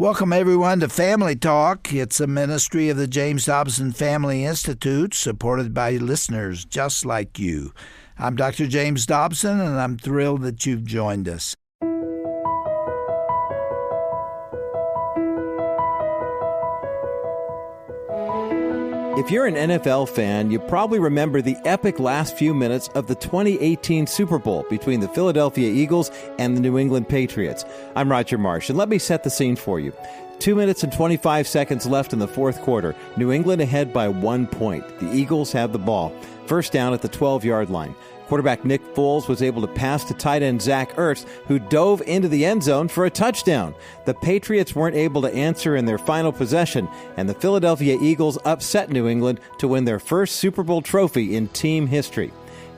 Welcome, everyone, to Family Talk. It's a ministry of the James Dobson Family Institute, supported by listeners just like you. I'm Dr. James Dobson, and I'm thrilled that you've joined us. If you're an NFL fan, you probably remember the epic last few minutes of the 2018 Super Bowl between the Philadelphia Eagles and the New England Patriots. I'm Roger Marsh, and let me set the scene for you. 2 minutes and 25 seconds left in the fourth quarter. New England ahead by 1 point. The Eagles have the ball. First down at the 12-yard line. Quarterback Nick Foles was able to pass to tight end Zach Ertz, who dove into the end zone for a touchdown. The Patriots weren't able to answer in their final possession, and the Philadelphia Eagles upset New England to win their first Super Bowl trophy in team history.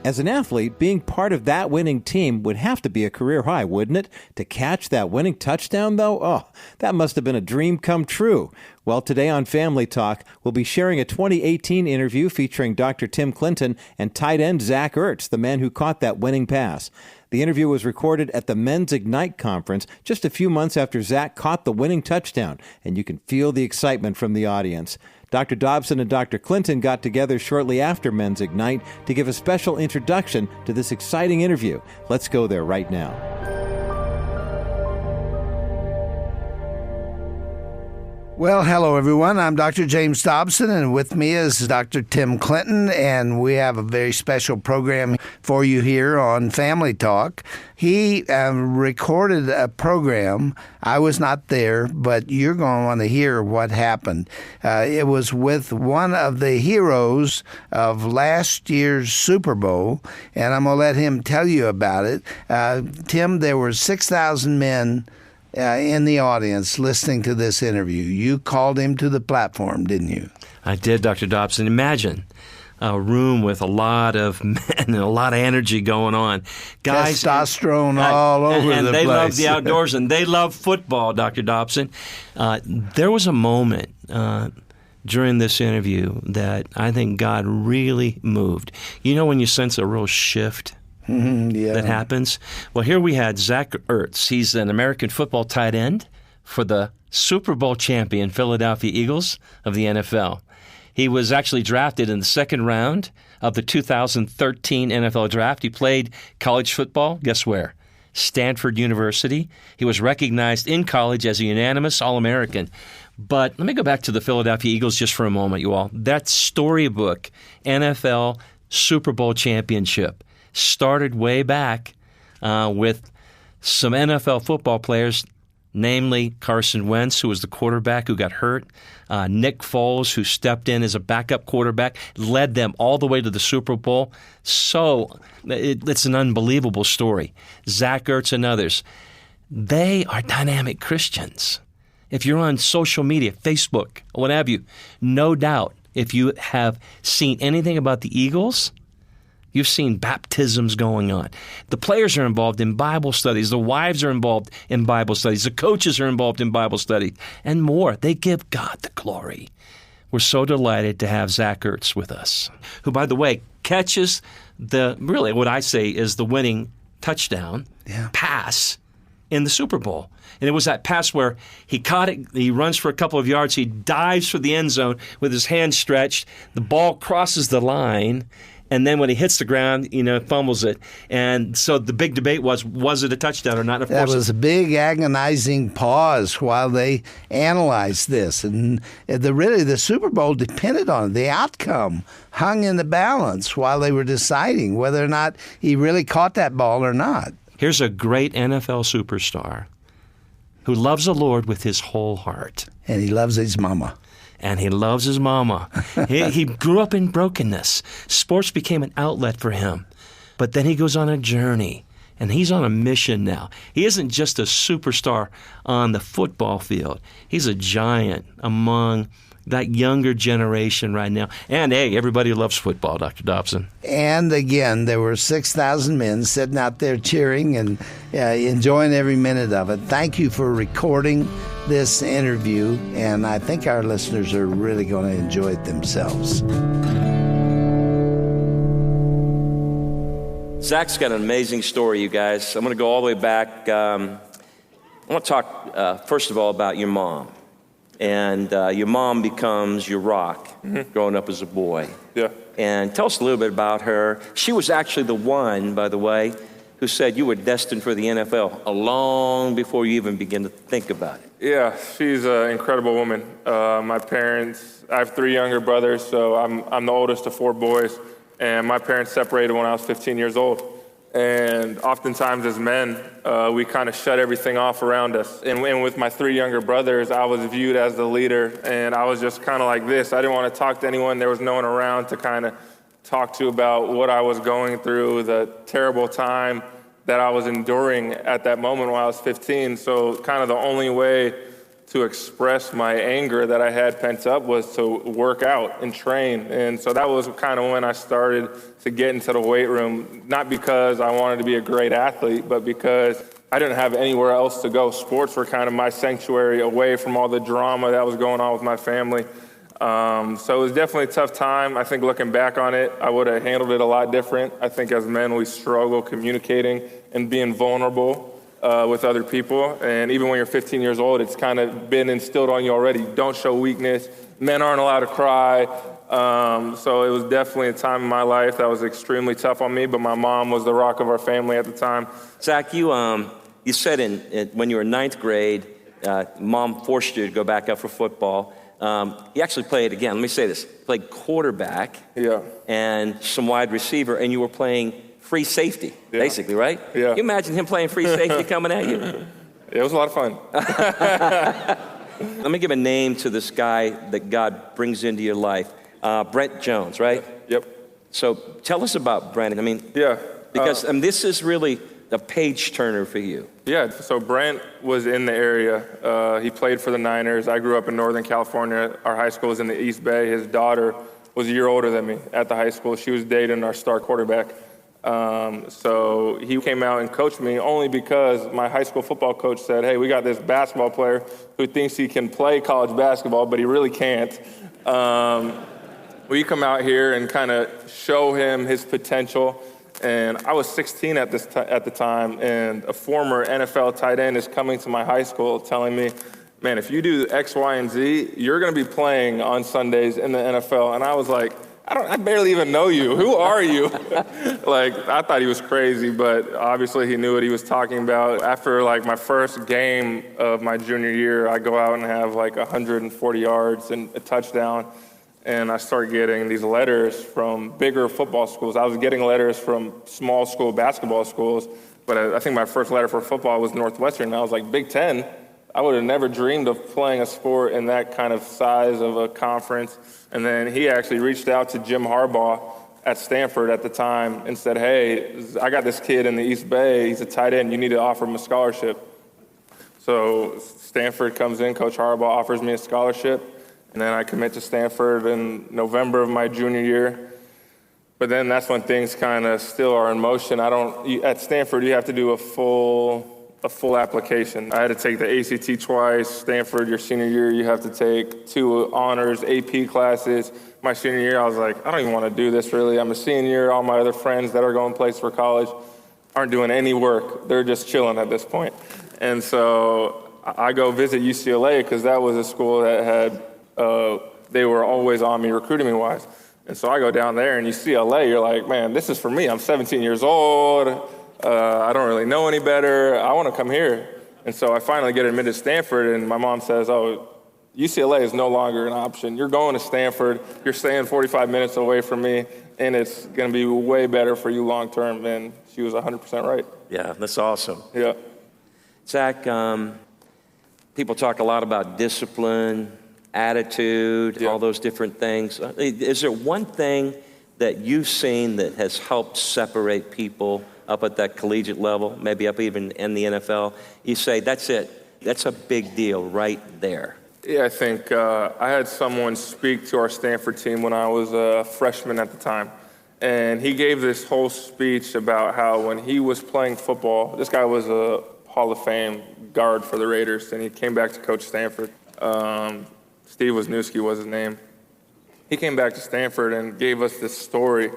As an athlete, being part of that winning team would have to be a career high, wouldn't it? To catch that winning touchdown, though? That must have been a dream come true. Well, today on Family Talk, we'll be sharing a 2018 interview featuring Dr. Tim Clinton and tight end Zach Ertz, the man who caught that winning pass. The interview was recorded at the Men's Ignite Conference just a few months after Zach caught the winning touchdown, and you can feel the excitement from the audience. Dr. Dobson and Dr. Clinton got together shortly after Men's Ignite to give a special introduction to this exciting interview. Let's go there right now. Well, hello, everyone. I'm Dr. James Dobson, and with me is Dr. Tim Clinton, and we have a very special program for you here on Family Talk. He recorded a program. I was not there, but you're going to want to hear what happened. It was with one of the heroes of last year's Super Bowl, and I'm going to let him tell you about it. Tim, there were 6,000 men in the audience listening to this interview. You called him to the platform, didn't you? I did, Dr. Dobson. Imagine a room with a lot of men and a lot of energy going on. Guys, testosterone all over the place. And they love the outdoors, and they love football, Dr. Dobson. There was a moment during this interview that I think God really moved. You know when you sense a real shift? That happens? Well, here we had Zach Ertz. He's an American football tight end for the Super Bowl champion Philadelphia Eagles of the NFL. He was actually drafted in the second round of the 2013 NFL draft. He played college football, guess where? Stanford University. He was recognized in college as a unanimous All-American. But let me go back to the Philadelphia Eagles just for a moment, you all. That storybook NFL Super Bowl championship started way back with some NFL football players, namely Carson Wentz, who was the quarterback who got hurt, Nick Foles, who stepped in as a backup quarterback, led them all the way to the Super Bowl. So it's an unbelievable story. Zach Ertz and others, they are dynamic Christians. If you're on social media, Facebook, what have you, no doubt if you have seen anything about the Eagles, you've seen baptisms going on. The players are involved in Bible studies. The wives are involved in Bible studies. The coaches are involved in Bible study and more. They give God the glory. We're so delighted to have Zach Ertz with us, who, by the way, catches really what I say is the winning touchdown pass in the Super Bowl. And it was that pass where he caught it, he runs for a couple of yards, he dives for the end zone with his hand stretched, the ball crosses the line, and then when he hits the ground, fumbles it. And so the big debate was it a touchdown or not? Of course, that was a big agonizing pause while they analyzed this. And the Super Bowl depended on it. The outcome hung in the balance while they were deciding whether or not he really caught that ball or not. Here's a great NFL superstar who loves the Lord with his whole heart. And he loves his mama. And he loves his mama. He grew up in brokenness. Sports became an outlet for him. But then he goes on a journey, and he's on a mission now. He isn't just a superstar on the football field. He's a giant among that younger generation right now. And, hey, everybody loves football, Dr. Dobson. And, again, there were 6,000 men sitting out there cheering and enjoying every minute of it. Thank you for recording this interview, and I think our listeners are really going to enjoy it themselves. Zach's got an amazing story, you guys. I'm going to go all the way back I want to talk, first of all, about your mom. And your mom becomes your rock growing up as a boy. Yeah. And tell us a little bit about her. She was actually the one, by the way, who said you were destined for the NFL long before you even began to think about it. Yeah, she's an incredible woman. My parents, I have 3 younger brothers, so I'm the oldest of 4 boys. And my parents separated when I was 15 years old. And oftentimes as men, we kind of shut everything off around us. And with my 3 younger brothers, I was viewed as the leader, and I was just kind of like this. I didn't want to talk to anyone. There was no one around to kind of talk to about what I was going through, the terrible time that I was enduring at that moment when I was 15. So kind of the only way to express my anger that I had pent up was to work out and train. And so that was kind of when I started to get into the weight room, not because I wanted to be a great athlete, but because I didn't have anywhere else to go. Sports were kind of my sanctuary away from all the drama that was going on with my family. So it was definitely a tough time. I think looking back on it, I would have handled it a lot different. I think as men, we struggle communicating and being vulnerable with other people. And even when you're 15 years old, it's kind of been instilled on you already. Don't show weakness. Men aren't allowed to cry. So it was definitely a time in my life that was extremely tough on me, but my mom was the rock of our family at the time. Zach, you said when you were in 9th grade, mom forced you to go back out for football. You actually played, again, let me say this, played quarterback and some wide receiver, and you were playing free safety, basically, right? Yeah. Can you imagine him playing free safety coming at you? It was a lot of fun. Let me give a name to this guy that God brings into your life. Brent Jones, right? Yep. So tell us about Brent. I mean, because this is really a page turner for you. Yeah, so Brent was in the area. He played for the Niners. I grew up in Northern California. Our high school was in the East Bay. His daughter was a year older than me at the high school. She was dating our star quarterback. So he came out and coached me only because my high school football coach said, hey, we got this basketball player who thinks he can play college basketball, but he really can't. Will you come out here and kind of show him his potential? And I was 16 at the time, and a former NFL tight end is coming to my high school telling me, man, if you do X, Y, and Z, you're going to be playing on Sundays in the NFL. And I was like, I barely even know you. Who are you? I thought he was crazy, but obviously he knew what he was talking about. After my first game of my junior year, I go out and have 140 yards and a touchdown. And I started getting these letters from bigger football schools. I was getting letters from small school basketball schools, but I think my first letter for football was Northwestern. And I was like, Big Ten? I would have never dreamed of playing a sport in that kind of size of a conference. And then he actually reached out to Jim Harbaugh at Stanford at the time and said, hey, I got this kid in the East Bay. He's a tight end. You need to offer him a scholarship. So Stanford comes in. Coach Harbaugh offers me a scholarship. And then I commit to Stanford in November of my junior year. But then that's when things kind of still are in motion. At Stanford, you have to do a full application. I had to take the ACT twice. Stanford, your senior year, you have to take 2 honors, AP classes. My senior year, I was like, I don't even want to do this really. I'm a senior. All my other friends that are going places for college aren't doing any work. They're just chilling at this point. And so I go visit UCLA because that was a school that had, they were always on me recruiting me wise. And so I go down there and you see LA, you're like, man, this is for me. I'm 17 years old. I don't really know any better. I want to come here. And so I finally get admitted to Stanford, and my mom says, oh, UCLA is no longer an option. You're going to Stanford. You're staying 45 minutes away from me, and it's going to be way better for you long term. And she was 100% right. Yeah, that's awesome. Yeah. Zach, people talk a lot about discipline, attitude, all those different things. Is there one thing that you've seen that has helped separate people up at that collegiate level, maybe up even in the NFL? You say, that's it. That's a big deal right there. Yeah, I think I had someone speak to our Stanford team when I was a freshman at the time. And he gave this whole speech about how when he was playing football, this guy was a Hall of Fame guard for the Raiders, and he came back to coach Stanford. Steve Wisniewski was his name. He came back to Stanford and gave us this story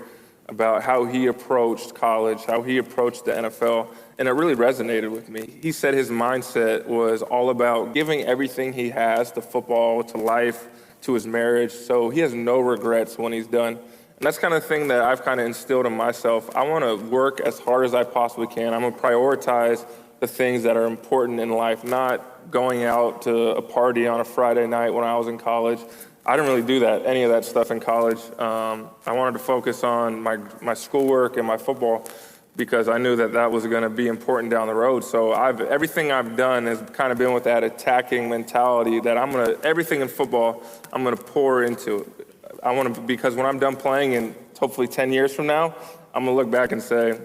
about how he approached college, how he approached the NFL, and it really resonated with me. He said his mindset was all about giving everything he has to football, to life, to his marriage, so he has no regrets when he's done. And that's kind of the thing that I've kind of instilled in myself. I want to work as hard as I possibly can. I'm going to prioritize the things that are important in life, not going out to a party on a Friday night when I was in college. I didn't really do any of that stuff in college. I wanted to focus on my schoolwork and my football because I knew that was going to be important down the road. So everything I've done has kind of been with that attacking mentality that everything in football, I'm going to pour into it. Because when I'm done playing and hopefully 10 years from now, I'm going to look back and say,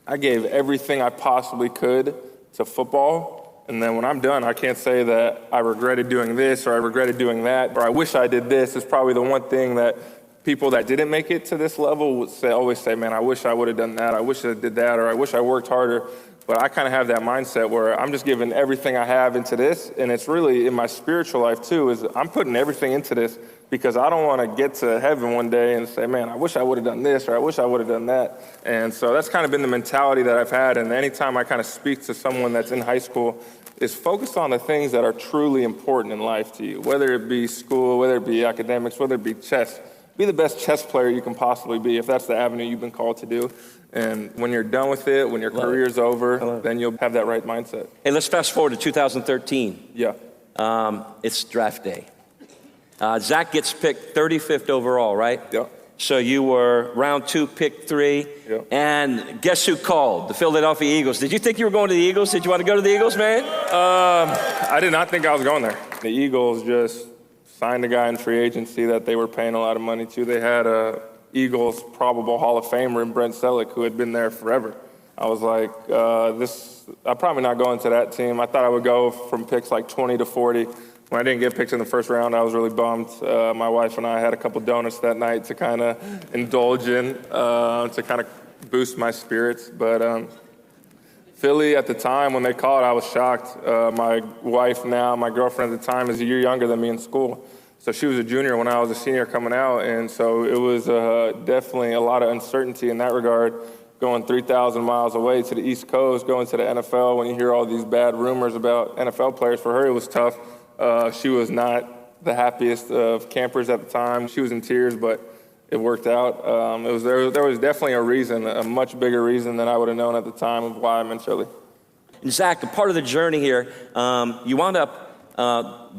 I gave everything I possibly could to football. And then when I'm done, I can't say that I regretted doing this or I regretted doing that or I wish I did this. It's probably the one thing that people that didn't make it to this level would always say, man, I wish I would have done that. I wish I did that, or I wish I worked harder. But I kind of have that mindset where I'm just giving everything I have into this. And it's really in my spiritual life too, is I'm putting everything into this because I don't want to get to heaven one day and say, man, I wish I would have done this or I wish I would have done that. And so that's kind of been the mentality that I've had. And anytime I kind of speak to someone that's in high school, is focus on the things that are truly important in life to you, whether it be school, whether it be academics, whether it be chess. Be the best chess player you can possibly be if that's the avenue you've been called to do. And when you're done with it, when your career's over, then you'll have that right mindset. Hey, let's fast forward to 2013. Yeah. It's draft day. Zach gets picked 35th overall, right? Yeah. So you were round 2, pick 3. Yeah. And guess who called? The Philadelphia Eagles. Did you think you were going to the Eagles? Did you want to go to the Eagles, man? I did not think I was going there. The Eagles just signed a guy in free agency that they were paying a lot of money to. They had a Eagles probable Hall of Famer in Brent Selleck who had been there forever. I was like, I'm probably not going to that team. I thought I would go from picks like 20 to 40. When I didn't get picked in the first round, I was really bummed. My wife and I had a couple donuts that night to kind of indulge in, to kind of boost my spirits. But Philly at the time, when they called, I was shocked. My wife now, my girlfriend at the time, is a year younger than me in school. So she was a junior when I was a senior coming out, and so it was definitely a lot of uncertainty in that regard, going 3,000 miles away to the East Coast, going to the NFL when you hear all these bad rumors about NFL players. For her, it was tough. She was not the happiest of campers at the time. She was in tears, but it worked out. There was definitely a reason, a much bigger reason than I would have known at the time of why I'm in Philly. And Zach, a part of the journey here, you wound up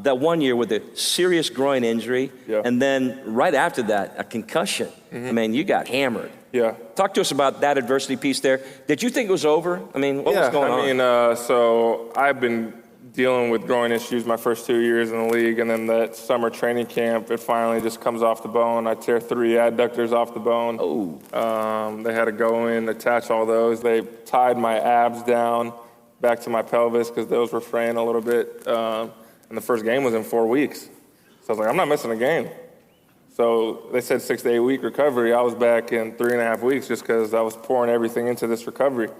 that one year with a serious groin injury, yeah. And then right after that, a concussion. Mm-hmm. I mean, you got hammered. Yeah. Talk to us about that adversity piece there. Did you think it was over? I mean, what was going on? So I've been dealing with groin issues my first 2 years in the league, and then that summer training camp, it finally just comes off the bone. I tear 3 adductors off the bone. Oh. They had to go in, attach all those. They tied my abs down back to my pelvis because those were fraying a little bit. And the first game was in 4 weeks. So I was like, I'm not missing a game. So they said 6 to 8 week recovery. I was back in 3.5 weeks just because I was pouring everything into this recovery.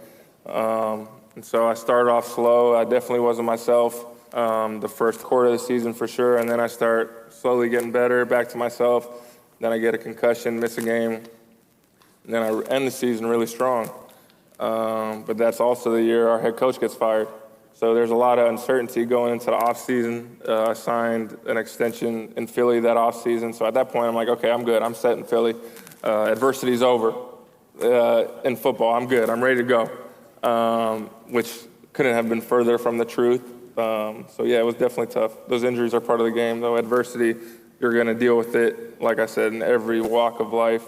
And so I started off slow. I definitely wasn't myself the first quarter of the season for sure. And then I start slowly getting better, back to myself. Then I get a concussion, miss a game. And then I end the season really strong. But that's also the year our head coach gets fired. So there's a lot of uncertainty going into the offseason. I signed an extension in Philly that offseason. So at that point, I'm like, okay, I'm good. I'm set in Philly. Adversity's over in football. I'm good. I'm ready to go, which couldn't have been further from the truth. So, yeah, it was definitely tough. Those injuries are part of the game, though. Adversity, you're going to deal with it, like I said, in every walk of life.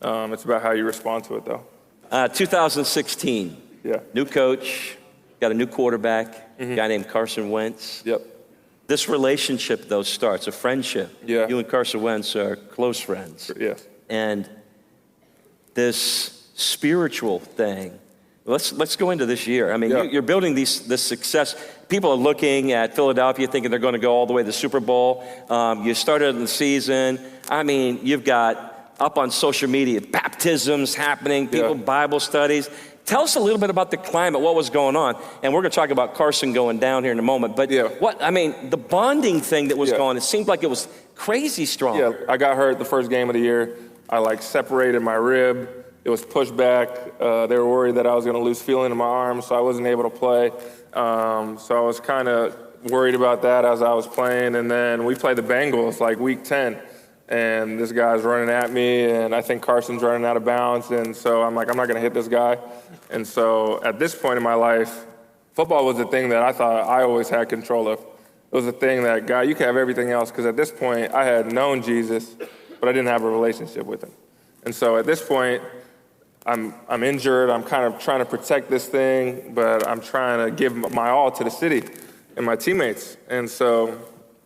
It's about how you respond to it, though. 2016. Yeah. New coach. Got a new quarterback, a guy named Carson Wentz. Yep. This relationship, though, starts, a friendship. Yeah. You and Carson Wentz are close friends. Yes. And this spiritual thing, let's go into this year. I mean, yeah. You're building this success. People are looking at Philadelphia thinking they're going to go all the way to the Super Bowl. You started in the season. I mean, you've got up on social media, baptisms happening, people, Bible studies. Tell us a little bit about the climate, what was going on. And we're going to talk about Carson going down here in a moment. But the bonding thing that was going on, it seemed like it was crazy strong. Yeah, I got hurt the first game of the year. I separated my rib. it was pushed back. They were worried that I was going to lose feeling in my arm, so I wasn't able to play. So I was kind of worried about that as I was playing. And then we played the Bengals like week 10. And this guy's running at me, and I think Carson's running out of bounds. And so I'm like, I'm not going to hit this guy. And so at this point in my life, football was the thing that I thought I always had control of. It was the thing that, God, you can have everything else. Because at this point, I had known Jesus, but I didn't have a relationship with him. And so at this point, I'm injured. I'm kind of trying to protect this thing, but I'm trying to give my all to the city and my teammates. And so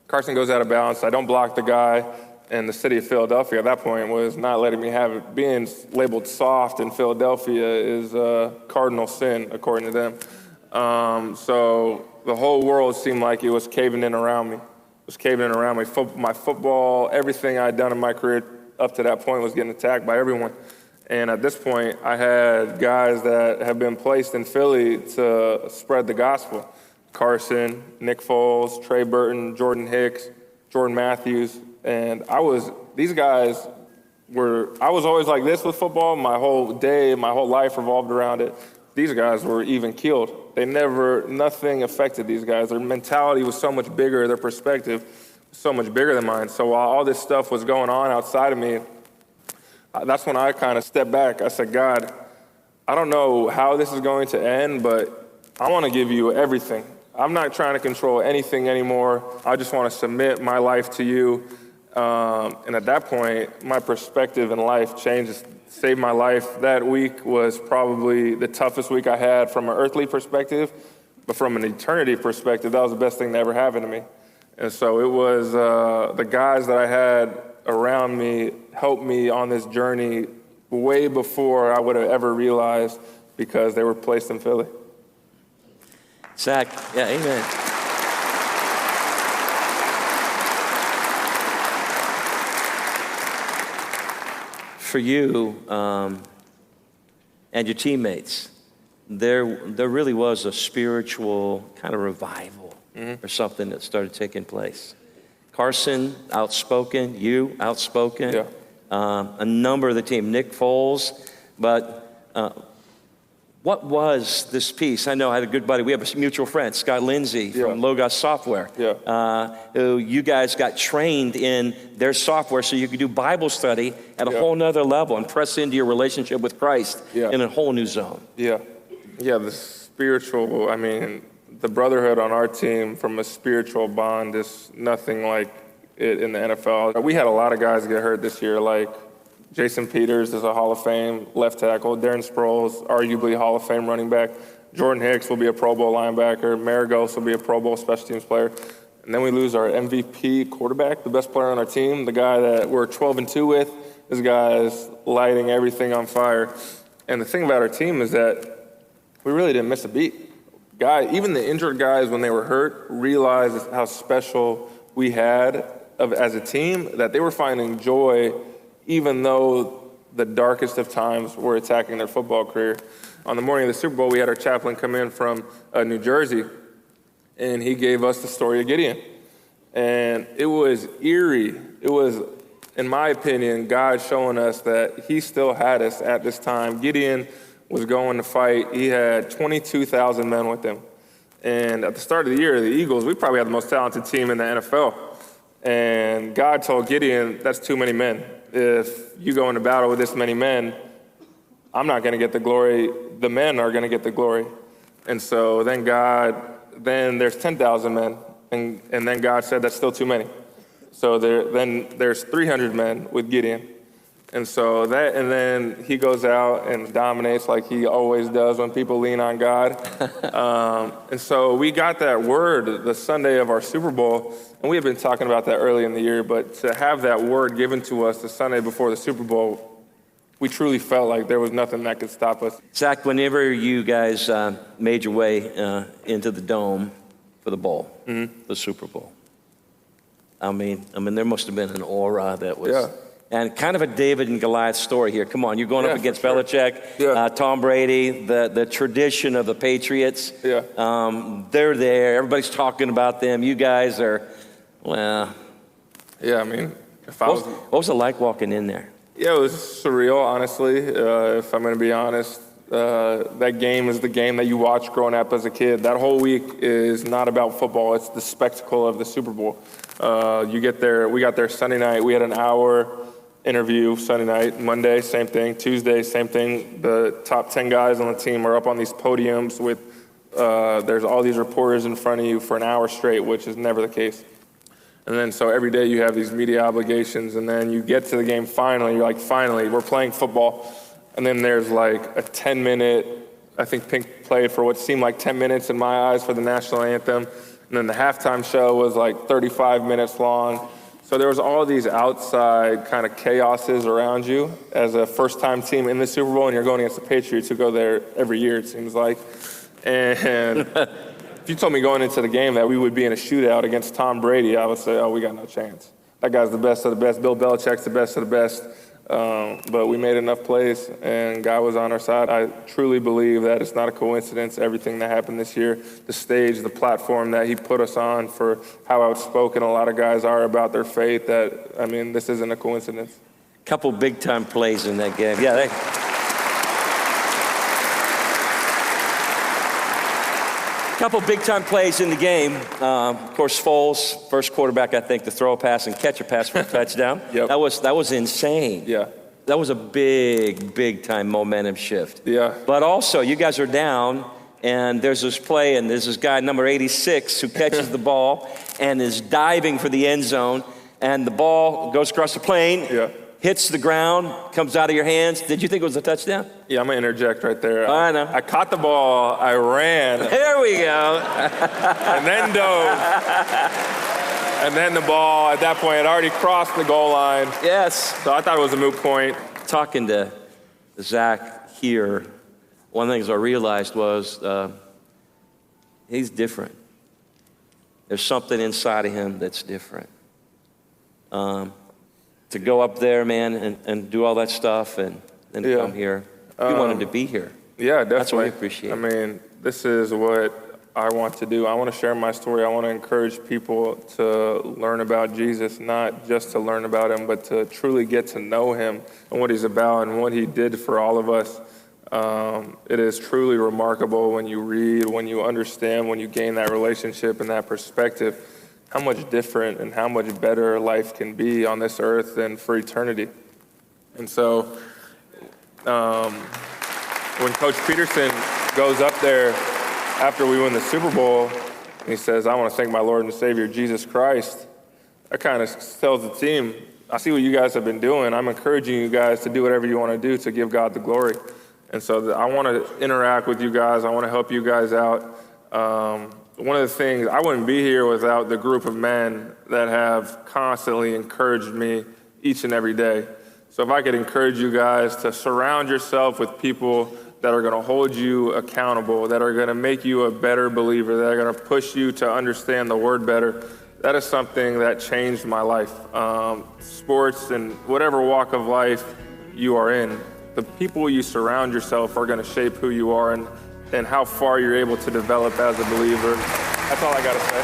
Carson goes out of bounds. I don't block the guy. And the city of Philadelphia at that point was not letting me have it. Being labeled soft in Philadelphia is a cardinal sin, according to them. So the whole world seemed like it was caving in around me. It was caving in around me. My football, everything I'd done in my career up to that point was getting attacked by everyone. And at this point, I had guys that have been placed in Philly to spread the gospel. Carson, Nick Foles, Trey Burton, Jordan Hicks, Jordan Matthews. And I was always like this with football. My whole day, my whole life revolved around it. These guys were even keeled. Nothing affected these guys. Their mentality was so much bigger, their perspective was so much bigger than mine. So while all this stuff was going on outside of me, that's when I kind of stepped back. I said, God, I don't know how this is going to end, but I want to give you everything. I'm not trying to control anything anymore. I just want to submit my life to you. And at that point, my perspective in life changed, saved my life. That week was probably the toughest week I had from an earthly perspective, but from an eternity perspective, that was the best thing that ever happened to me. And so it was the guys that I had around me helped me on this journey way before I would have ever realized, because they were placed in Philly. Zach, yeah, amen. For you and your teammates, there really was a spiritual kind of revival or something that started taking place. Carson, outspoken. You, outspoken. Yeah. A number of the team. Nick Foles. But what was this piece? I know I had a good buddy. We have a mutual friend, Scott Lindsay from Logos Software. Who you guys got trained in their software so you could do Bible study at a whole nother level and press into your relationship with Christ in a whole new zone. Yeah, the spiritual, the brotherhood on our team from a spiritual bond is nothing like it in the NFL. We had a lot of guys get hurt this year, like Jason Peters is a Hall of Fame left tackle. Darren Sproles, arguably Hall of Fame running back. Jordan Hicks will be a Pro Bowl linebacker. Maragos will be a Pro Bowl special teams player. And then we lose our MVP quarterback, the best player on our team, the guy that we're 12-2 with. This guy is lighting everything on fire. And the thing about our team is that we really didn't miss a beat. Even the injured guys, when they were hurt, realized how special we had as a team, that they were finding joy even though the darkest of times were attacking their football career. On the morning of the Super Bowl, we had our chaplain come in from New Jersey, and he gave us the story of Gideon. And it was eerie. It was, in my opinion, God showing us that he still had us at this time. Gideon was going to fight. He had 22,000 men with him. And at the start of the year, the Eagles, we probably had the most talented team in the NFL. And God told Gideon, that's too many men. If you go into battle with this many men, I'm not going to get the glory. The men are going to get the glory. And so then there's 10,000 men. And then God said, that's still too many. So there's 300 men with Gideon. And then he goes out and dominates like he always does when people lean on God. And so we got that word the Sunday of our Super Bowl, and we had been talking about that early in the year, but to have that word given to us the Sunday before the Super Bowl, we truly felt like there was nothing that could stop us. Zach, whenever you guys made your way into the dome for the bowl, the Super Bowl, I mean, there must have been an aura that was... Yeah. And kind of a David and Goliath story here. Come on, you're going up against Belichick, Tom Brady, the tradition of the Patriots. Yeah. They're there. Everybody's talking about them. You guys are, well... Yeah, I mean, what was it like walking in there? Yeah, it was surreal, honestly, if I'm going to be honest. That game is the game that you watch growing up as a kid. That whole week is not about football. It's the spectacle of the Super Bowl. We got there Sunday night. We had an hour interview Sunday night. Monday, same thing. Tuesday, same thing. The top 10 guys on the team are up on these podiums with, there's all these reporters in front of you for an hour straight, which is never the case. And then so every day you have these media obligations, and then you get to the game finally. You're like, finally, we're playing football. And then there's like a 10-minute, I think Pink played for what seemed like 10 minutes in my eyes for the national anthem. And then the halftime show was like 35 minutes long. So there was all these outside kind of chaoses around you as a first-time team in the Super Bowl, and you're going against the Patriots who go there every year, it seems like. And if you told me going into the game that we would be in a shootout against Tom Brady, I would say, oh, we got no chance. That guy's the best of the best. Bill Belichick's the best of the best. But we made enough plays, and God was on our side. I truly believe that it's not a coincidence, everything that happened this year, the stage, the platform that he put us on, for how outspoken a lot of guys are about their faith, this isn't a coincidence. Couple big-time plays in that game. Yeah, couple big-time plays in the game. Of course, Foles, first quarterback, I think, to throw a pass and catch a pass for a touchdown. Yep. That was insane. Yeah. That was a big-time momentum shift. Yeah. But also, you guys are down, and there's this play, and there's this guy, number 86, who catches the ball and is diving for the end zone, and the ball goes across the plane. Yeah. Hits the ground, comes out of your hands. Did you think it was a touchdown? Yeah, I'm going to interject right there. I know. I caught the ball, I ran. There we go. And then dove. And then the ball, at that point, had already crossed the goal line. Yes. So I thought it was a moot point. Talking to Zach here, one of the things I realized was he's different. There's something inside of him that's different. To go up there, man, and do all that stuff and come here. You wanted to be here. Yeah, definitely. That's what we appreciate. This is what I want to do. I want to share my story. I want to encourage people to learn about Jesus, not just to learn about him, but to truly get to know him and what he's about and what he did for all of us. It is truly remarkable when you read, when you understand, when you gain that relationship and that perspective, how much different and how much better life can be on this earth than for eternity. And so when Coach Peterson goes up there after we win the Super Bowl, and he says, I want to thank my Lord and Savior, Jesus Christ, that kind of tells the team, I see what you guys have been doing. I'm encouraging you guys to do whatever you want to do to give God the glory. And so I want to interact with you guys. I want to help you guys out. One of the things, I wouldn't be here without the group of men that have constantly encouraged me each and every day. So if I could encourage you guys to surround yourself with people that are going to hold you accountable, that are going to make you a better believer, that are going to push you to understand the word better, that is something that changed my life. Sports and whatever walk of life you are in, the people you surround yourself are going to shape who you are and how far you're able to develop as a believer. That's all I got to say.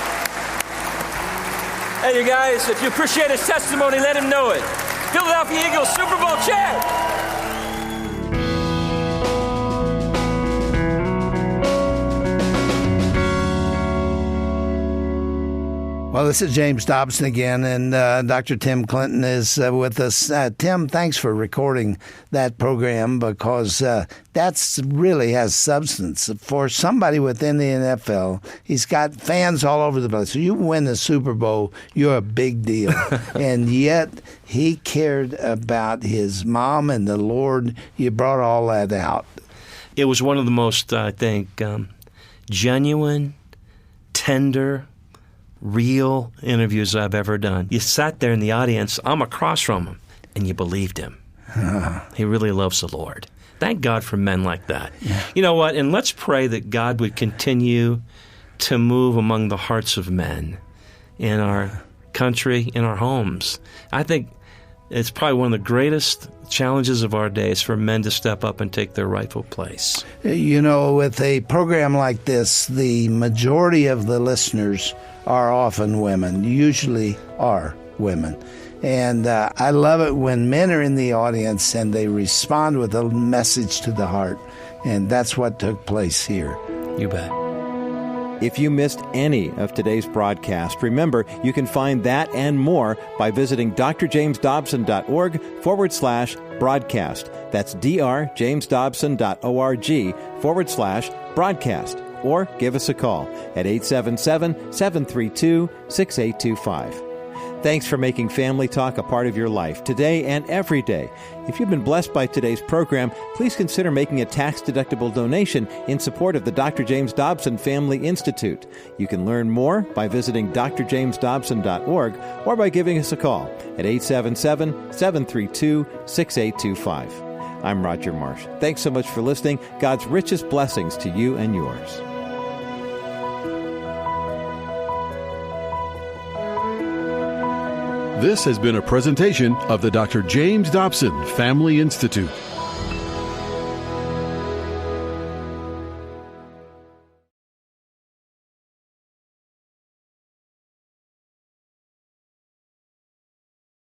Hey, you guys, if you appreciate his testimony, let him know it. Philadelphia Eagles Super Bowl champ. Well, this is James Dobson again, and Dr. Tim Clinton is with us. Tim, thanks for recording that program, because that's really has substance. For somebody within the NFL, he's got fans all over the place. So you win the Super Bowl, you're a big deal. And yet he cared about his mom and the Lord. You brought all that out. It was one of the most, I think, genuine, tender, real interviews I've ever done. You sat there in the audience, I'm across from him, and you believed him. He really loves the Lord. Thank God for men like that. Yeah. You know what? And let's pray that God would continue to move among the hearts of men in our country, in our homes. I think it's probably one of the greatest challenges of our days for men to step up and take their rightful place. You know, with a program like this, the majority of the listeners are often women, usually are. women. And I love it when men are in the audience and they respond with a message to the heart. And that's what took place here. You bet. If you missed any of today's broadcast, remember you can find that and more by visiting drjamesdobson.org/broadcast. That's drjamesdobson.org/broadcast. Or give us a call at 877-732-6825. Thanks for making Family Talk a part of your life today and every day. If you've been blessed by today's program, please consider making a tax-deductible donation in support of the Dr. James Dobson Family Institute. You can learn more by visiting drjamesdobson.org or by giving us a call at 877-732-6825. I'm Roger Marsh. Thanks so much for listening. God's richest blessings to you and yours. This has been a presentation of the Dr. James Dobson Family Institute.